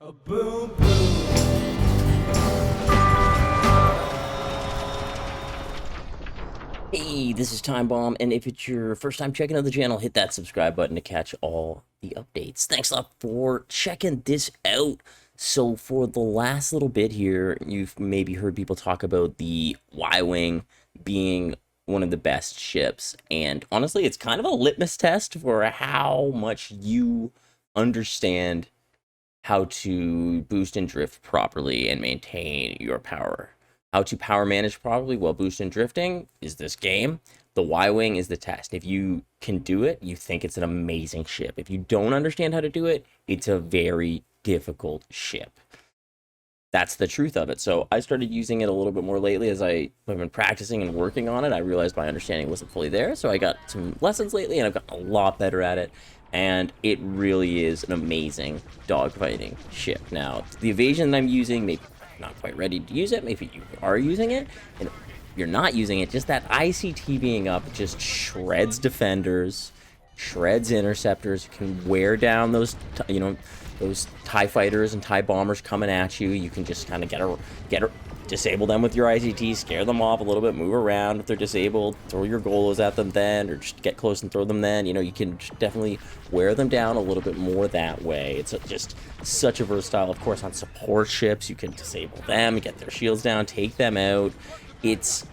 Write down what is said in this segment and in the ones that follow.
A boom boom. Hey, this is Time Bomb, and if it's your first time checking out the channel, hit that subscribe button to catch all the updates. Thanks a lot for checking this out. So for the last little bit here, you've maybe heard people talk about the Y-Wing being one of the best ships, and honestly, it's kind of a litmus test for how much you understand how to boost and drift properly and maintain your power. How to power manage properly while boost and drifting is this game. The Y-Wing is the test. If you can do it, you think it's an amazing ship. If you don't understand how to do it, it's a very difficult ship. That's the truth of it. So I started using it a little bit more lately as I have been practicing and working on it. I realized my understanding wasn't fully there, so I got some lessons lately, and I've gotten a lot better at it. And it really is an amazing dogfighting ship. Now, the evasion that I'm using, maybe not quite ready to use it. Maybe you are using it, and you're not using it. Just that ICT being up just shreds defenders, shreds interceptors, can wear down those, those TIE fighters and TIE bombers coming at you. You can just kind of disable them with your ICT, scare them off a little bit, move around if they're disabled, throw your golos at them then, or just get close and throw them then. You can definitely wear them down a little bit more that way. It's just such a versatile. Of course, on support ships, you can disable them, get their shields down, take them out. It's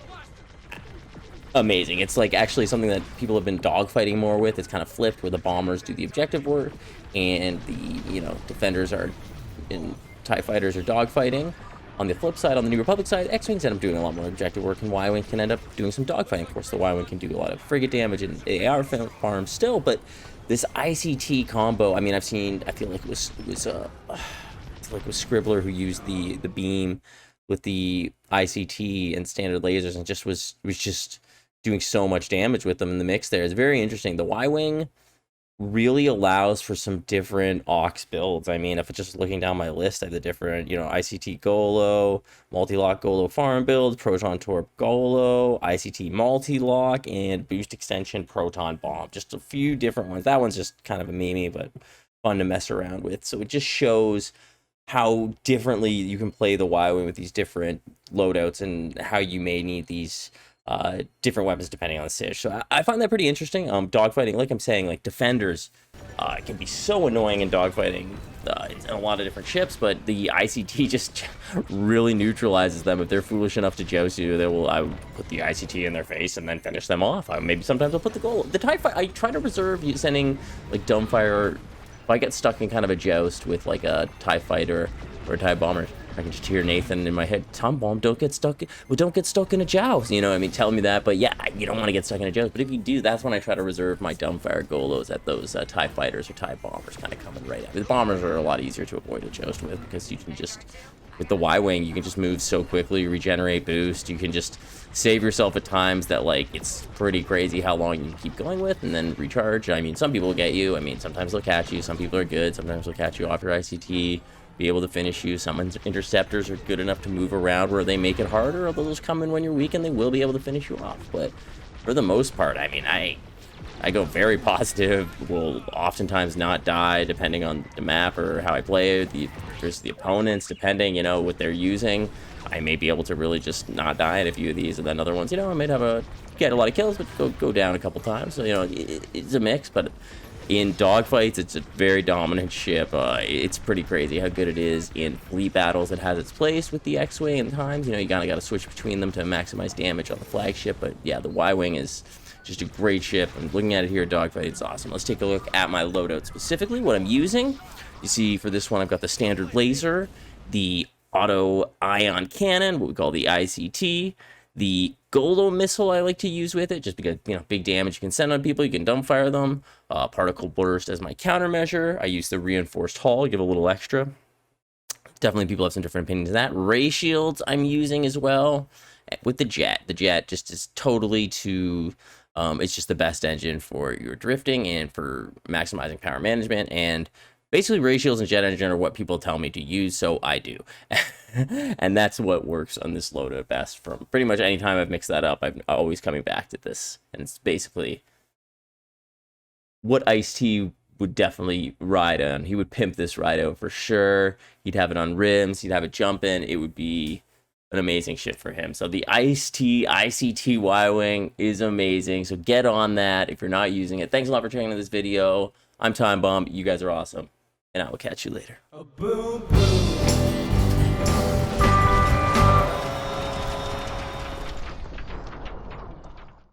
amazing. It's like actually something that people have been dogfighting more with. It's kind of flipped, where the bombers do the objective work and the defenders are in TIE fighters are dogfighting. On the flip side, on the New Republic side, X-Wings end up doing a lot more objective work, and Y-Wing can end up doing some dogfighting. Of course, the Y-Wing can do a lot of frigate damage and AR farms still, but this ICT combo, I mean, I feel like it was like with Scribbler, who used the beam with the ICT and standard lasers, and just was just doing so much damage with them in the mix there. It's very interesting. The Y-Wing really allows for some different aux builds. I mean, if it's just looking down my list, I have the different, ICT Golo, multi-lock Golo farm build, Proton Torp Golo, ICT multi-lock, and boost extension Proton Bomb. Just a few different ones. That one's just kind of a meme, but fun to mess around with. So it just shows how differently you can play the Y-Wing with these different loadouts, and how you may need these different weapons depending on the siege. So I find that pretty interesting. Dogfighting, like I'm saying, like defenders can be so annoying in dogfighting in a lot of different ships, but the ICT just really neutralizes them. If they're foolish enough to joust you, I would put the ICT in their face and then finish them off. Maybe sometimes I'll put the goal. The TIE fight, I try to reserve sending like dumbfire. If I get stuck in kind of a joust with like a TIE fighter or a TIE bomber, I can just hear Nathan in my head, Tom Bomb, don't get stuck in a joust. Telling me that. But yeah, you don't want to get stuck in a joust. But if you do, that's when I try to reserve my dumbfire golos at those TIE fighters or TIE bombers kind of coming right at me. The bombers are a lot easier to avoid a joust with, because you can just, with the Y-Wing, you can just move so quickly, regenerate, boost. You can just save yourself at times that, like, it's pretty crazy how long you can keep going with, and then recharge. I mean, some people will get you. I mean, sometimes they'll catch you. Some people are good. Sometimes they'll catch you off your ICT, be able to finish you. Some interceptors are good enough to move around where they make it harder, although those come in when you're weak and they will be able to finish you off. But for the most part, I mean, I go very positive, will oftentimes not die depending on the map or how I play it. There's the opponents, depending, what they're using. I may be able to really just not die at a few of these, and then other ones, I might get a lot of kills, but go down a couple times. So, it's a mix, but in dogfights, it's a very dominant ship. It's pretty crazy how good it is. In fleet battles, it has its place with the X-Wing and times. You kind of got to switch between them to maximize damage on the flagship. But yeah, the Y-Wing is just a great ship. I'm looking at it here, dogfight. It's awesome. Let's take a look at my loadout specifically, what I'm using. You see, for this one, I've got the standard laser, the auto ion cannon, what we call the ICT, the Golo missile I like to use with it, just because, big damage you can send on people, you can dumbfire them. Particle burst as my countermeasure. I use the reinforced hull, give a little extra. Definitely people have some different opinions of that. Ray shields I'm using as well. With the jet. The jet just is totally it's just the best engine for your drifting and for maximizing power management. And basically, ray shields and jet engine are what people tell me to use, so I do. And that's what works on this loadout best. From pretty much any time I've mixed that up, I'm always coming back to this. And it's basically what Ice-T would definitely ride on. He would pimp this ride out for sure. He'd have it on rims. He'd have it jumping. It would be an amazing shit for him. So the ICT Y-Wing is amazing. So get on that if you're not using it. Thanks a lot for checking out this video. I'm Time Bomb. You guys are awesome. And I will catch you later. A boom boom.